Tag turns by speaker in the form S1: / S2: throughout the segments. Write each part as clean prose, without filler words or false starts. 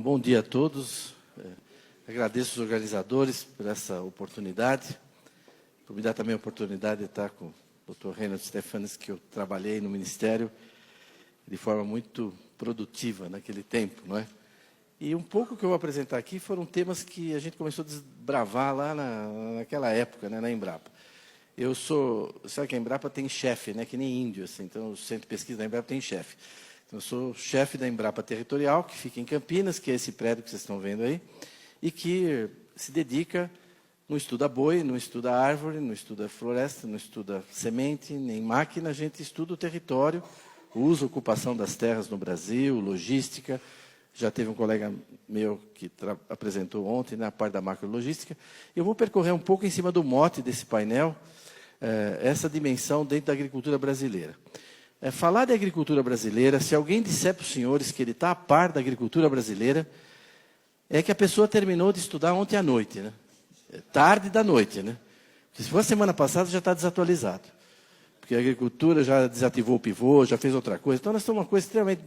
S1: Bom dia a todos. Agradeço os organizadores por essa oportunidade, por me dar também a oportunidade de estar com o Dr. Reinhard Stefanes, que eu trabalhei no Ministério de forma muito produtiva naquele tempo, não é? E um pouco que eu vou apresentar aqui foram temas que a gente começou a desbravar lá naquela época, né, na Embrapa. Sabe que a Embrapa tem chefe, né, que nem índio, assim, então o Centro de Pesquisa da Embrapa tem chefe. Então, eu sou chefe da Embrapa Territorial, que fica em Campinas, que é esse prédio que vocês estão vendo aí, e que se dedica, não estuda boi, não estuda árvore, não estuda floresta, não estuda semente, nem máquina, a gente estuda o território, o uso e ocupação das terras no Brasil, logística. Já teve um colega meu que apresentou ontem na parte da macrologística. Eu vou percorrer um pouco em cima do mote desse painel, essa dimensão dentro da agricultura brasileira. Falar de agricultura brasileira, se alguém disser para os senhores que ele está a par da agricultura brasileira, é que a pessoa terminou de estudar ontem à noite, né? Tarde da noite, né? Porque se for a semana passada, já está desatualizado. Porque a agricultura já desativou o pivô, já fez outra coisa. Então, nós temos uma coisa extremamente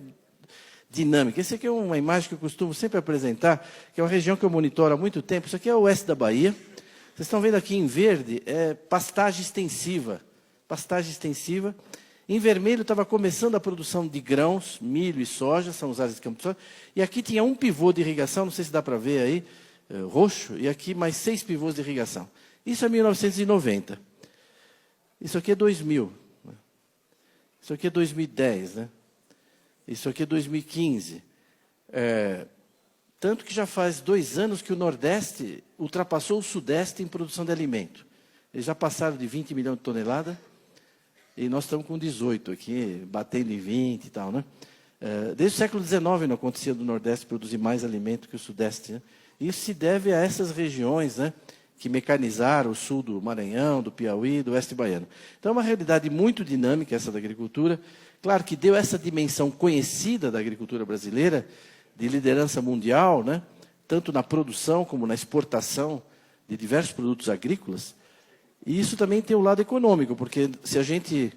S1: dinâmica. Essa aqui é uma imagem que eu costumo sempre apresentar, que é uma região que eu monitoro há muito tempo. Isso aqui é o oeste da Bahia. Vocês estão vendo aqui em verde, é pastagem extensiva. Pastagem extensiva. Em vermelho estava começando a produção de grãos, milho e soja, são os áreas de campo de soja. E aqui tinha um pivô de irrigação, não sei se dá para ver aí, roxo, e aqui mais 6 pivôs de irrigação. Isso é 1990. Isso aqui é 2000. Né? Isso aqui é 2010. Né? Isso aqui é 2015. Tanto que já faz 2 anos que o Nordeste ultrapassou o Sudeste em produção de alimento. Eles já passaram de 20 milhões de toneladas. E nós estamos com 18 aqui, batendo em 20 e tal, né? Desde o século XIX não acontecia do Nordeste produzir mais alimento que o Sudeste, né? Isso se deve a essas regiões, né, que mecanizaram o sul do Maranhão, do Piauí, do oeste baiano. Então, é uma realidade muito dinâmica essa da agricultura. Claro que deu essa dimensão conhecida da agricultura brasileira, de liderança mundial, né, tanto na produção como na exportação de diversos produtos agrícolas. E isso também tem o lado econômico, porque se a gente...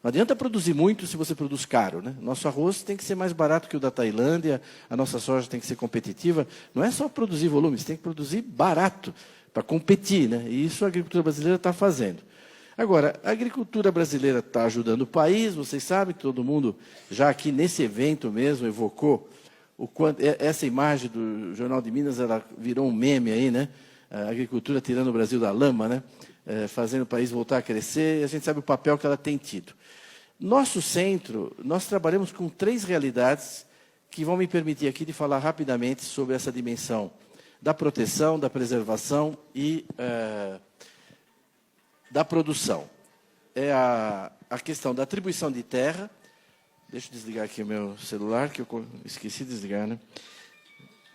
S1: Não adianta produzir muito se você produz caro, né? Nosso arroz tem que ser mais barato que o da Tailândia, a nossa soja tem que ser competitiva. Não é só produzir volume, você tem que produzir barato para competir, né? E isso a agricultura brasileira está fazendo. Agora, a agricultura brasileira está ajudando o país, vocês sabem, todo mundo já aqui nesse evento mesmo evocou o quanto... Essa imagem do Jornal de Minas, ela virou um meme aí, né? A agricultura tirando o Brasil da lama, né? Fazendo o país voltar a crescer, e a gente sabe o papel que ela tem tido. Nosso centro, nós trabalhamos com 3 realidades que vão me permitir aqui de falar rapidamente sobre essa dimensão da proteção, da preservação e da produção. É a questão da atribuição de terra. Deixa eu desligar aqui o meu celular, que eu esqueci de desligar, né?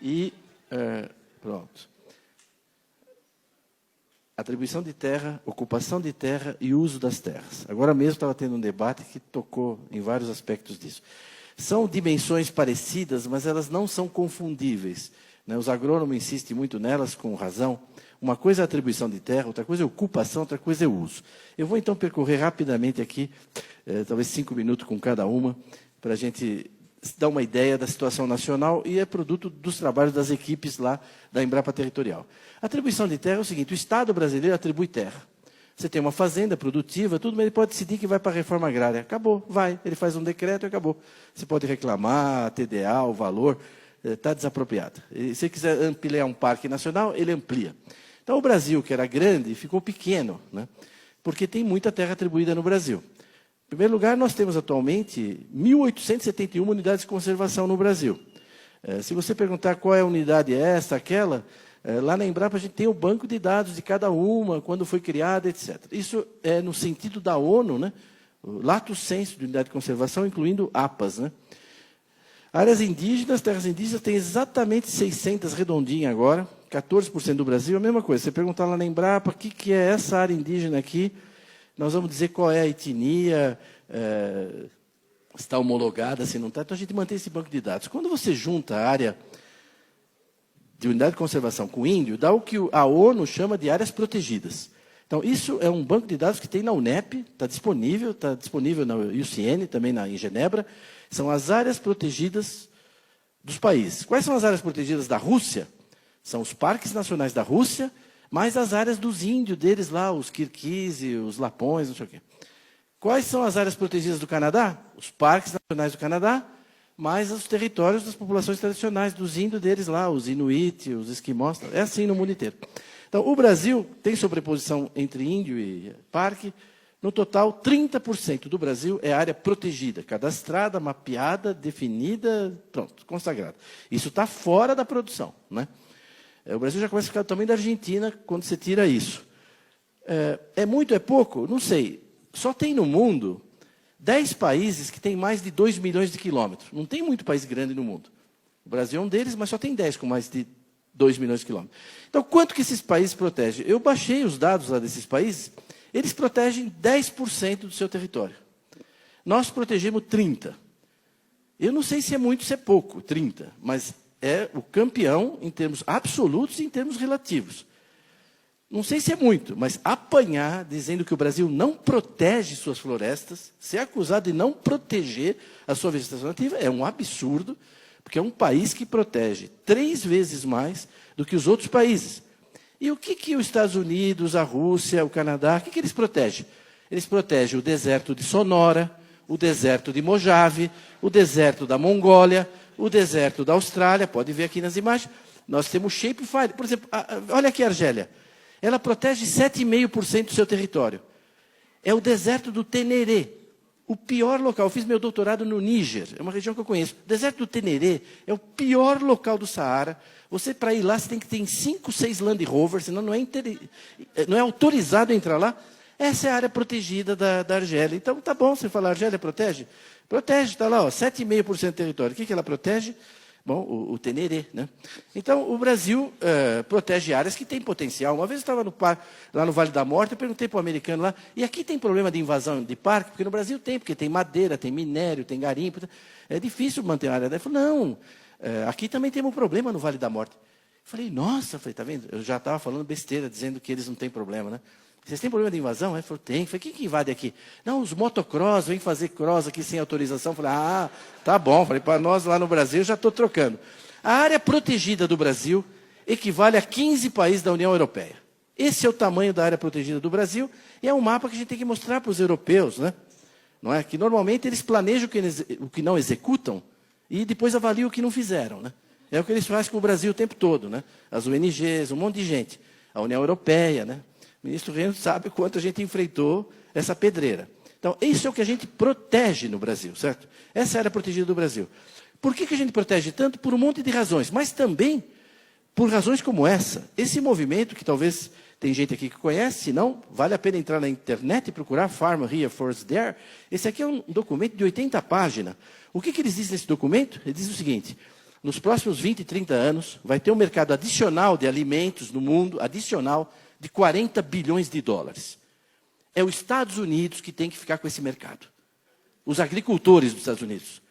S1: E pronto. Atribuição de terra, ocupação de terra e uso das terras. Agora mesmo estava tendo um debate que tocou em vários aspectos disso. São dimensões parecidas, mas elas não são confundíveis, né? Os agrônomos insistem muito nelas, com razão. Uma coisa é a atribuição de terra, outra coisa é a ocupação, outra coisa é o uso. Eu vou então percorrer rapidamente aqui, talvez 5 minutos com cada uma, para a gente dar uma ideia da situação nacional, e é produto dos trabalhos das equipes lá da Embrapa Territorial. A atribuição de terra é o seguinte: o Estado brasileiro atribui terra. Você tem uma fazenda produtiva, tudo, mas ele pode decidir que vai para a reforma agrária. Acabou, vai. Ele faz um decreto e acabou. Você pode reclamar, TDA, o valor, está desapropriado. E se quiser ampliar um parque nacional, ele amplia. Então, o Brasil, que era grande, ficou pequeno, né? Porque tem muita terra atribuída no Brasil. Em primeiro lugar, nós temos atualmente 1.871 unidades de conservação no Brasil. Se você perguntar qual é a unidade essa, aquela, lá na Embrapa a gente tem o banco de dados de cada uma, quando foi criada, etc. Isso é no sentido da ONU, né? O lato sensu de unidade de conservação, incluindo APAs, né? Áreas indígenas, terras indígenas, tem exatamente 600 redondinhas agora, 14% do Brasil, a mesma coisa. Você perguntar lá na Embrapa, o que é essa área indígena aqui, nós vamos dizer qual é a etnia, se está homologada, se não está. Então, a gente mantém esse banco de dados. Quando você junta a área de unidade de conservação com índio, dá o que a ONU chama de áreas protegidas. Então, isso é um banco de dados que tem na UNEP, está disponível na UCN, também em Genebra. São as áreas protegidas dos países. Quais são as áreas protegidas da Rússia? São os parques nacionais da Rússia, mais as áreas dos índios deles lá, os Kirguizes, os Lapões, não sei o quê. Quais são as áreas protegidas do Canadá? Os parques nacionais do Canadá, mais os territórios das populações tradicionais, dos índios deles lá, os Inuit, os Esquimós. É assim no mundo inteiro. Então, o Brasil tem sobreposição entre índio e parque. No total, 30% do Brasil é área protegida, cadastrada, mapeada, definida, pronto, consagrada. Isso está fora da produção, né? O Brasil já começa a ficar do tamanho da Argentina quando você tira isso. É muito, é pouco? Não sei. Só tem no mundo 10 países que têm mais de 2 milhões de quilômetros. Não tem muito país grande no mundo. O Brasil é um deles, mas só tem 10 com mais de 2 milhões de quilômetros. Então, quanto que esses países protegem? Eu baixei os dados lá desses países. Eles protegem 10% do seu território. Nós protegemos 30%. Eu não sei se é muito, se é pouco, 30%, mas é o campeão em termos absolutos e em termos relativos. Não sei se é muito, mas apanhar dizendo que o Brasil não protege suas florestas, ser acusado de não proteger a sua vegetação nativa, é um absurdo, porque é um país que protege 3 vezes mais do que os outros países. E o que os Estados Unidos, a Rússia, o Canadá, o que eles protegem? Eles protegem o deserto de Sonora, o deserto de Mojave, o deserto da Mongólia, o deserto da Austrália, pode ver aqui nas imagens. Nós temos Shape Fire. Por exemplo, olha aqui a Argélia. Ela protege 7,5% do seu território. É o deserto do Teneré, o pior local. Eu fiz meu doutorado no Níger, é uma região que eu conheço. O deserto do Teneré é o pior local do Saara. Você, para ir lá, você tem que ter 5, 6 Land Rover, senão não é autorizado a entrar lá. Essa é a área protegida da Argélia. Então, tá bom você falar, a Argélia protege? Protege, está lá, 7,5% do território. O que ela protege? Bom, o Teneré, né? Então, o Brasil protege áreas que têm potencial. Uma vez eu estava lá no Vale da Morte, eu perguntei para o americano lá, e aqui tem problema de invasão de parque? Porque no Brasil tem, porque tem madeira, tem minério, tem garimpo. É difícil manter a área. Ele falou, não, aqui também temos um problema no Vale da Morte. Eu falei, nossa, tá vendo? Eu já estava falando besteira, dizendo que eles não têm problema, né? Vocês têm problema de invasão? Ele falou, tem. Eu falei, quem que invade aqui? Não, os motocross, vêm fazer cross aqui sem autorização. Eu falei, tá bom. Eu falei, para nós lá no Brasil, eu já estou trocando. A área protegida do Brasil equivale a 15 países da União Europeia. Esse é o tamanho da área protegida do Brasil e é um mapa que a gente tem que mostrar para os europeus, né? Não é? Que normalmente eles planejam o que não executam e depois avaliam o que não fizeram, né? É o que eles fazem com o Brasil o tempo todo, né? As ONGs, um monte de gente. A União Europeia, né? O ministro Reino sabe quanto a gente enfrentou essa pedreira. Então, isso é o que a gente protege no Brasil, certo? Essa é a área protegida do Brasil. Por que a gente protege tanto? Por um monte de razões, mas também por razões como essa. Esse movimento, que talvez tem gente aqui que conhece, se não, vale a pena entrar na internet e procurar Farm Here, Forest There. Esse aqui é um documento de 80 páginas. O que eles dizem nesse documento? Eles dizem o seguinte, nos próximos 20, 30 anos, vai ter um mercado adicional de alimentos no mundo, adicional, de 40 bilhões de dólares. É os Estados Unidos que tem que ficar com esse mercado. Os agricultores dos Estados Unidos.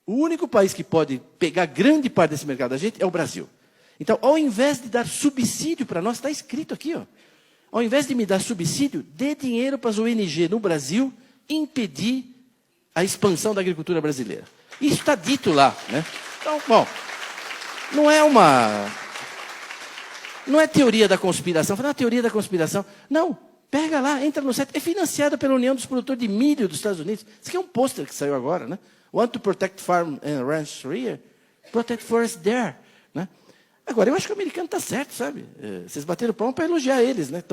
S1: O único país que pode pegar grande parte desse mercado da gente é o Brasil. Então, ao invés de dar subsídio para nós, está escrito aqui, ó. Ao invés de me dar subsídio, dê dinheiro para as ONG no Brasil impedir a expansão da agricultura brasileira. Isso está dito lá, né? Então, bom, não é teoria da conspiração. Fala, teoria da conspiração. Não, pega lá, entra no site. É financiada pela União dos Produtores de Milho dos Estados Unidos. Isso aqui é um pôster que saiu agora, né? Want to protect farm and ranch here? Protect forest there, né? Agora, eu acho que o americano está certo, sabe? Vocês bateram palma para elogiar eles, né?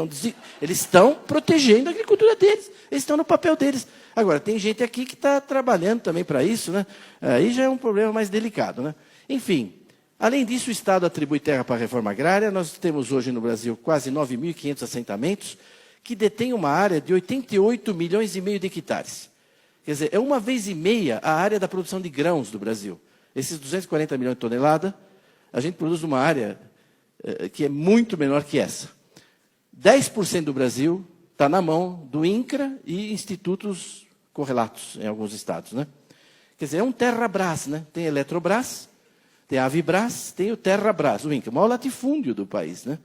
S1: Eles estão protegendo a agricultura deles. Eles estão no papel deles. Agora, tem gente aqui que está trabalhando também para isso, né? Aí já é um problema mais delicado, né? Enfim, além disso, o Estado atribui terra para a reforma agrária. Nós temos hoje no Brasil quase 9.500 assentamentos que detêm uma área de 88 milhões e meio de hectares. Quer dizer, é 1,5 vezes a área da produção de grãos do Brasil. Esses 240 milhões de toneladas, a gente produz uma área que é muito menor que essa. 10% do Brasil está na mão do INCRA e institutos correlatos em alguns estados, né? Quer dizer, é um Terrabras, né? Tem Eletrobras, tem a Avibras, tem o Terrabras, o INCRA, o maior latifúndio do país, né?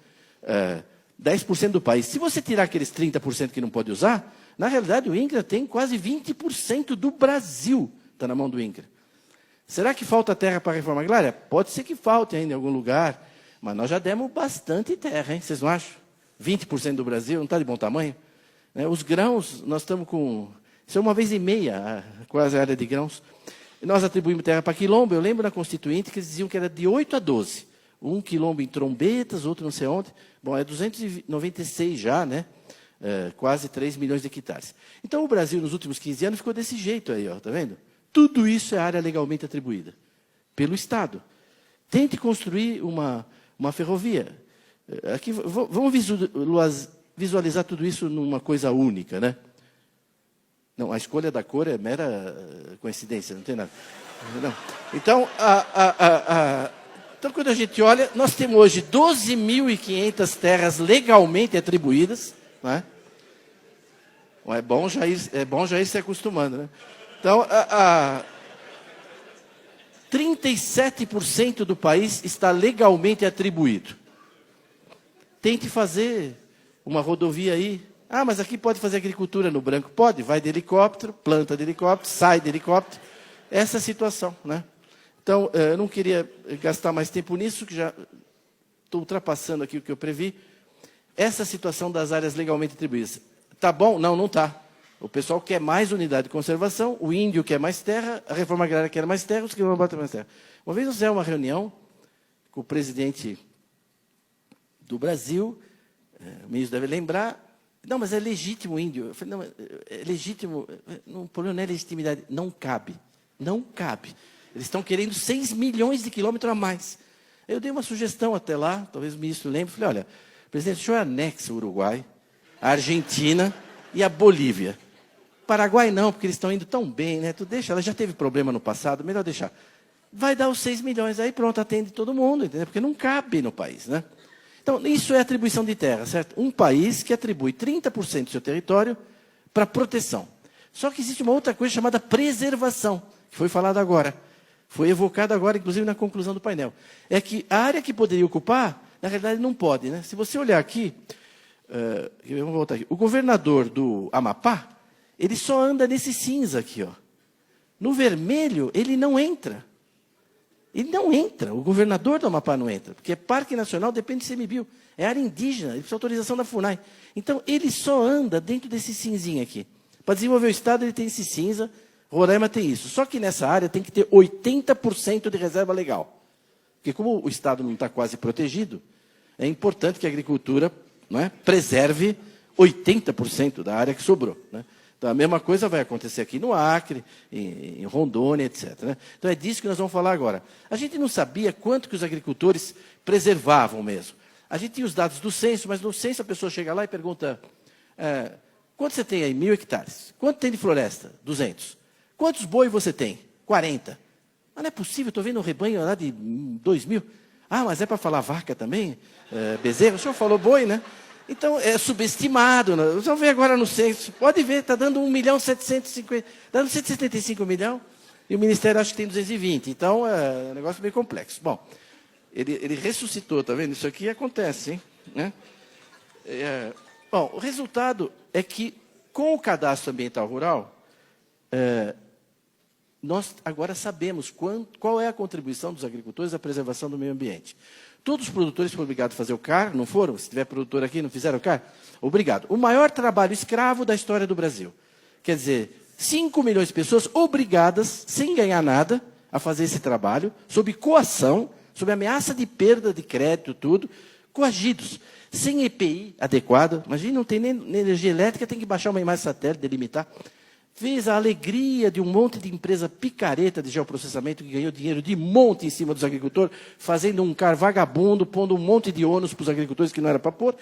S1: 10% do país. Se você tirar aqueles 30% que não pode usar, na realidade o INCRA tem quase 20% do Brasil, está na mão do INCRA. Será que falta terra para a reforma agrária? Pode ser que falte ainda em algum lugar, mas nós já demos bastante terra, hein? Vocês não acham? 20% do Brasil, não está de bom tamanho? Os grãos, nós estamos com... Isso é 1,5 vezes, quase a área de grãos. Nós atribuímos terra para quilombo. Eu lembro na Constituinte que eles diziam que era de 8 a 12. Um quilombo em Trombetas, outro não sei onde. Bom, é 296 já, né? Quase 3 milhões de hectares. Então, o Brasil, nos últimos 15 anos, ficou desse jeito aí, ó, tá vendo? Tudo isso é área legalmente atribuída pelo Estado. Tente construir uma ferrovia. Aqui, vamos visualizar tudo isso numa coisa única, né? Não, a escolha da cor é mera coincidência, não tem nada. Não. Então, então, quando a gente olha, nós temos hoje 12.500 terras legalmente atribuídas, né? É bom já ir se acostumando, né? Então, 37% do país está legalmente atribuído. Tente fazer uma rodovia aí. Ah, mas aqui pode fazer agricultura no branco? Pode, vai de helicóptero, planta de helicóptero, sai de helicóptero. Essa é a situação, né? Então, eu não queria gastar mais tempo nisso, que já estou ultrapassando aqui o que eu previ. Essa situação das áreas legalmente atribuídas. Está bom? Não, não está. O pessoal quer mais unidade de conservação, o índio quer mais terra, a reforma agrária quer mais terra, os quilombolas querem mais terra. Uma vez eu fiz uma reunião com o presidente do Brasil, o ministro deve lembrar, não, mas é legítimo o índio. Eu falei, não, é legítimo, o problema não é legitimidade, não cabe, não cabe. Eles estão querendo 6 milhões de quilômetros a mais. Eu dei uma sugestão até lá, talvez o ministro lembre, falei, olha, presidente, o senhor anexa o Uruguai, a Argentina e a Bolívia. Paraguai não, porque eles estão indo tão bem, né? Tu deixa, ela já teve problema no passado, melhor deixar. Vai dar os 6 milhões, aí pronto, atende todo mundo, entendeu? Porque não cabe no país, né? Então, isso é atribuição de terra, certo? Um país que atribui 30% do seu território para proteção. Só que existe uma outra coisa chamada preservação, que foi falado agora. Foi evocado agora, inclusive, na conclusão do painel. É que a área que poderia ocupar, na realidade, não pode, né? Se você olhar aqui, vamos voltar aqui. O governador do Amapá, ele só anda nesse cinza aqui, ó. No vermelho, ele não entra. Ele não entra. O governador do Amapá não entra. Porque Parque Nacional depende de CMBio. É área indígena, ele precisa de autorização da FUNAI. Então, ele só anda dentro desse cinzinho aqui. Para desenvolver o Estado, ele tem esse cinza. Roraima tem isso. Só que nessa área tem que ter 80% de reserva legal. Porque como o Estado não está quase protegido, é importante que a agricultura, não é, preserve 80% da área que sobrou, né? Então, a mesma coisa vai acontecer aqui no Acre, em Rondônia, etc, né? Então, é disso que nós vamos falar agora. A gente não sabia quanto que os agricultores preservavam mesmo. A gente tinha os dados do censo, mas no censo a pessoa chega lá e pergunta, quanto você tem aí? 1.000 hectares. Quanto tem de floresta? 200. Quantos boi você tem? 40. Mas não é possível, estou vendo um rebanho lá de 2.000. Ah, mas é para falar vaca também? Bezerro? O senhor falou boi, né? Então, é subestimado. Né? Vocês vão ver agora no censo. Pode ver, está dando 1.750.000, dando 175 milhões, e o Ministério acha que tem 220. Então, é um negócio bem complexo. Bom, ele ressuscitou, está vendo? Isso aqui acontece, hein? Né? Bom, o resultado é que, com o cadastro ambiental rural, nós agora sabemos qual é a contribuição dos agricultores à preservação do meio ambiente. Todos os produtores foram obrigados a fazer o CAR, não foram? Se tiver produtor aqui, não fizeram o CAR? Obrigado. O maior trabalho escravo da história do Brasil. Quer dizer, 5 milhões de pessoas obrigadas, sem ganhar nada, a fazer esse trabalho, sob coação, sob ameaça de perda de crédito, tudo, coagidos, sem EPI adequado. Imagina, não tem nem energia elétrica, tem que baixar uma imagem satélite, delimitar. Fez a alegria de um monte de empresa picareta de geoprocessamento que ganhou dinheiro de monte em cima dos agricultores, fazendo um CAR vagabundo, pondo um monte de ônus para os agricultores que não era para pôr.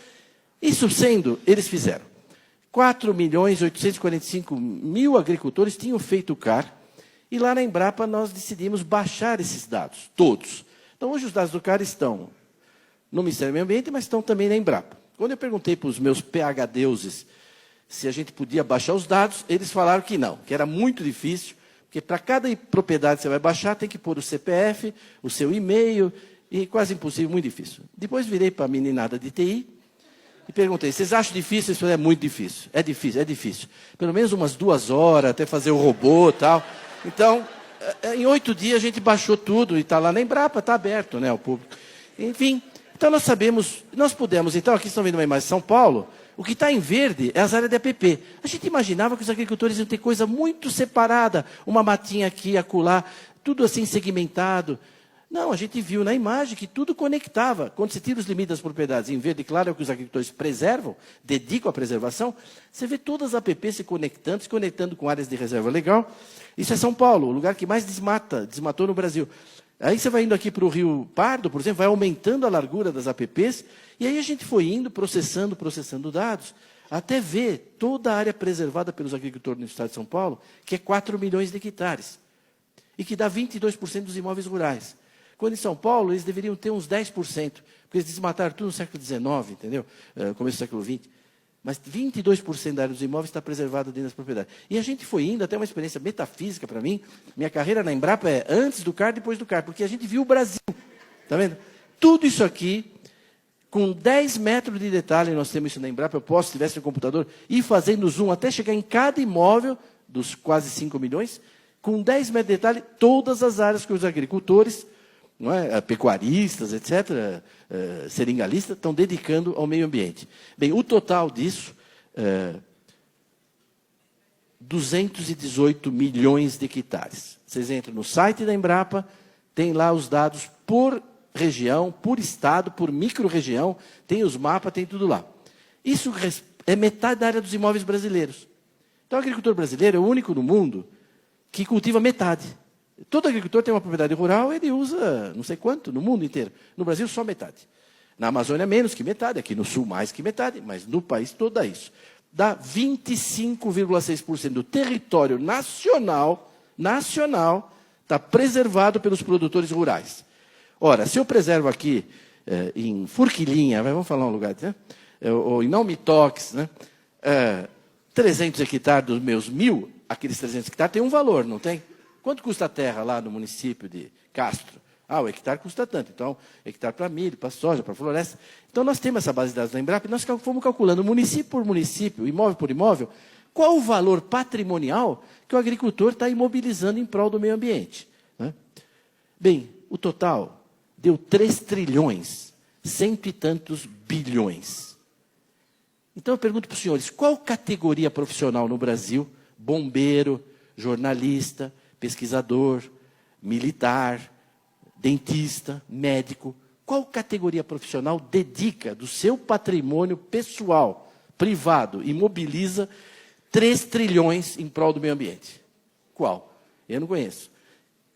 S1: Isso sendo, eles fizeram. 4.845.000 agricultores tinham feito o CAR, e lá na Embrapa nós decidimos baixar esses dados, todos. Então, hoje os dados do CAR estão no Ministério do Meio Ambiente, mas estão também na Embrapa. Quando eu perguntei para os meus PhDeuses se a gente podia baixar os dados, eles falaram que não, que era muito difícil, porque para cada propriedade que você vai baixar, tem que pôr o CPF, o seu e-mail, e quase impossível, muito difícil. Depois virei para a meninada de TI e perguntei, vocês acham difícil? Eles falaram, é muito difícil. É difícil, é difícil. Pelo menos umas 2 horas, até fazer o robô e tal. Então, em 8 dias a gente baixou tudo e está lá na Embrapa, está aberto, né, ao público. Enfim, então nós sabemos, nós pudemos, então aqui estão vendo uma imagem de São Paulo, o que está em verde é as áreas de APP. A gente imaginava que os agricultores iam ter coisa muito separada, uma matinha aqui, acolá, tudo assim segmentado. Não, a gente viu na imagem que tudo conectava. Quando você tira os limites das propriedades em verde claro, é o que os agricultores preservam, dedicam à preservação, você vê todas as APPs se conectando com áreas de reserva legal. Isso é São Paulo, o lugar que mais desmatou no Brasil. Aí você vai indo aqui para o Rio Pardo, por exemplo, vai aumentando a largura das APPs, e aí a gente foi indo, processando dados, até ver toda a área preservada pelos agricultores no estado de São Paulo, que é 4 milhões de hectares, e que dá 22% dos imóveis rurais. Quando em São Paulo, eles deveriam ter uns 10%, porque eles desmataram tudo no século XIX, entendeu? Começo do século XX. Mas 22% da área dos imóveis está preservada dentro das propriedades. E a gente foi indo, até uma experiência metafísica para mim. Minha carreira na Embrapa é antes do CAR, depois do CAR, porque a gente viu o Brasil. Está vendo? Tudo isso aqui, com 10 metros de detalhe, nós temos isso na Embrapa, eu posso, se tivesse no computador, ir fazendo zoom até chegar em cada imóvel, dos quase 5 milhões, com 10 metros de detalhe, todas as áreas que os agricultores, não é, pecuaristas, etc., seringalistas, estão dedicando ao meio ambiente. Bem, o total disso, 218 milhões de hectares. Vocês entram no site da Embrapa, tem lá os dados por região, por estado, por micro-região, tem os mapas, tem tudo lá. Isso é metade da área dos imóveis brasileiros. Então, o agricultor brasileiro é o único no mundo que cultiva metade. Todo agricultor tem uma propriedade rural, ele usa não sei quanto, no mundo inteiro. No Brasil, só metade. Na Amazônia, menos que metade. Aqui no Sul, mais que metade. Mas no país todo dá isso. Dá 25,6% do território nacional está preservado pelos produtores rurais. Ora, se eu preservo aqui em Forquilinha, vamos falar um lugar, né? Ou em Naumitox, né? 300 hectares dos meus 1.000, aqueles 300 hectares tem um valor, não tem? Quanto custa a terra lá no município de Castro? O hectare custa tanto. Então, hectare para milho, para soja, para floresta. Então, nós temos essa base de dados da Embrapa e nós fomos calculando, município por município, imóvel por imóvel, qual o valor patrimonial que o agricultor está imobilizando em prol do meio ambiente. Né? Bem, o total deu 3 trilhões, cento e tantos bilhões. Então, eu pergunto para os senhores, qual categoria profissional no Brasil, bombeiro, jornalista, pesquisador, militar, dentista, médico, qual categoria profissional dedica do seu patrimônio pessoal, privado, e mobiliza 3 trilhões em prol do meio ambiente? Qual? Eu não conheço.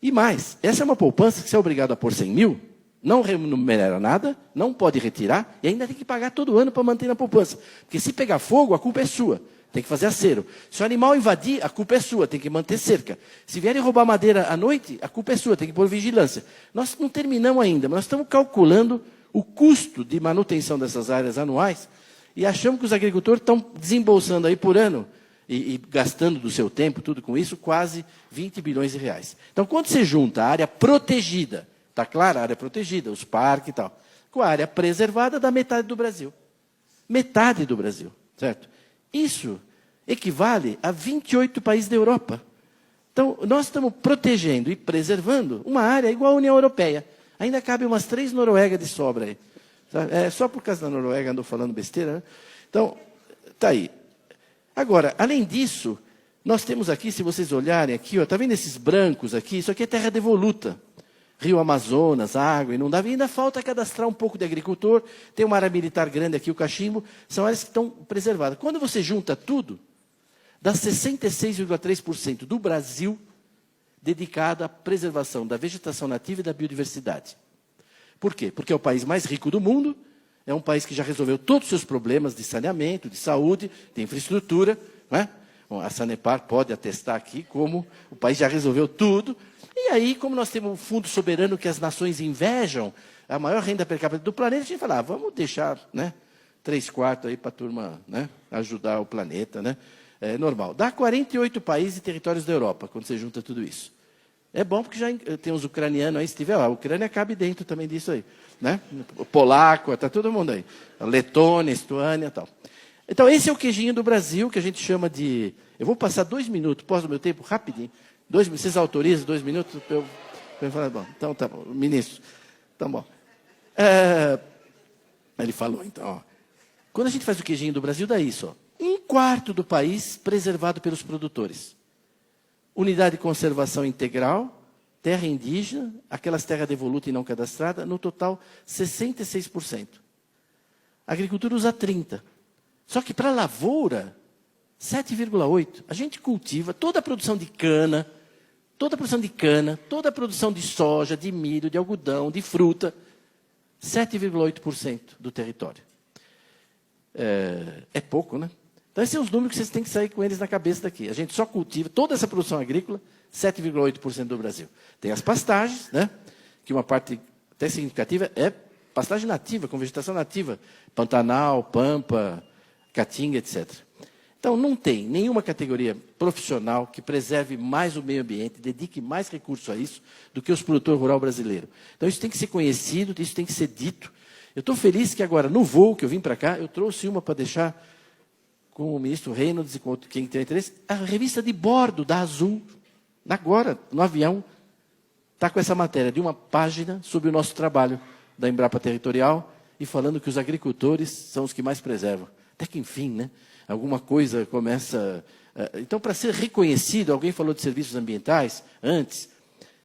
S1: E mais, essa é uma poupança que você é obrigado a pôr 100 mil, não remunera nada, não pode retirar, e ainda tem que pagar todo ano para manter na poupança. Porque se pegar fogo, a culpa é sua. Tem que fazer acero. Se o animal invadir, a culpa é sua, tem que manter cerca. Se vierem roubar madeira à noite, a culpa é sua, tem que pôr vigilância. Nós não terminamos ainda, mas nós estamos calculando o custo de manutenção dessas áreas anuais e achamos que os agricultores estão desembolsando aí por ano e gastando do seu tempo, tudo com isso, quase 20 bilhões de reais. Então, quando você junta a área protegida, está claro, a área protegida, os parques e tal, com a área preservada, dá metade do Brasil. Metade do Brasil, certo? Isso equivale a 28 países da Europa. Então, nós estamos protegendo e preservando uma área igual à União Europeia. Ainda cabe umas 3 Noruegas de sobra aí. Só por causa da Noruega andou falando besteira, né? Então, está aí. Agora, além disso, nós temos aqui, se vocês olharem aqui, está vendo esses brancos aqui? Isso aqui é terra devoluta. Rio Amazonas, água, inundável. E ainda falta cadastrar um pouco de agricultor. Tem uma área militar grande aqui, o Cachimbo. São áreas que estão preservadas. Quando você junta tudo, dá 66,3% do Brasil dedicado à preservação da vegetação nativa e da biodiversidade. Por quê? Porque é o país mais rico do mundo, é um país que já resolveu todos os seus problemas de saneamento, de saúde, de infraestrutura. Não é? Bom, a Sanepar pode atestar aqui como o país já resolveu tudo. E aí, como nós temos um fundo soberano que as nações invejam, a maior renda per capita do planeta, a gente fala, vamos deixar, né, 3/4 aí para a turma, né, ajudar o planeta, né? É normal. Dá 48 países e territórios da Europa, quando você junta tudo isso. É bom porque já tem os ucranianos aí, se tiver, a Ucrânia cabe dentro também disso aí. Né? O polaco, está todo mundo aí. A Letônia, Estônia e tal. Então, esse é o queijinho do Brasil, que a gente chama de... Eu vou passar 2 minutos, posso do meu tempo, rapidinho. Vocês autorizam 2 minutos? Eu falei, bom, então tá bom, ministro, então bom. Ele falou, então, ó, quando a gente faz o queijinho do Brasil, dá isso, ó, 1/4 do país preservado pelos produtores. Unidade de conservação integral, terra indígena, aquelas terras devolutas e não cadastradas, no total, 66%. A agricultura usa 30%. Só que para a lavoura, 7,8%. A gente cultiva toda a produção de cana, toda a produção de soja, de milho, de algodão, de fruta, 7,8% do território. É pouco, né? Então, esses são os números que vocês têm que sair com eles na cabeça daqui. A gente só cultiva toda essa produção agrícola, 7,8% do Brasil. Tem as pastagens, né? Que uma parte até significativa é pastagem nativa, com vegetação nativa. Pantanal, Pampa, Caatinga, etc. Então, não tem nenhuma categoria profissional que preserve mais o meio ambiente, dedique mais recursos a isso, do que os produtores rurais brasileiros. Então, isso tem que ser conhecido, isso tem que ser dito. Eu estou feliz que agora, no voo que eu vim para cá, eu trouxe uma para deixar com o ministro Reynolds e com quem tem interesse, a revista de bordo da Azul, agora, no avião, está com essa matéria de uma página sobre o nosso trabalho da Embrapa Territorial e falando que os agricultores são os que mais preservam. Até que, enfim, né, alguma coisa começa... Então, para ser reconhecido, alguém falou de serviços ambientais antes,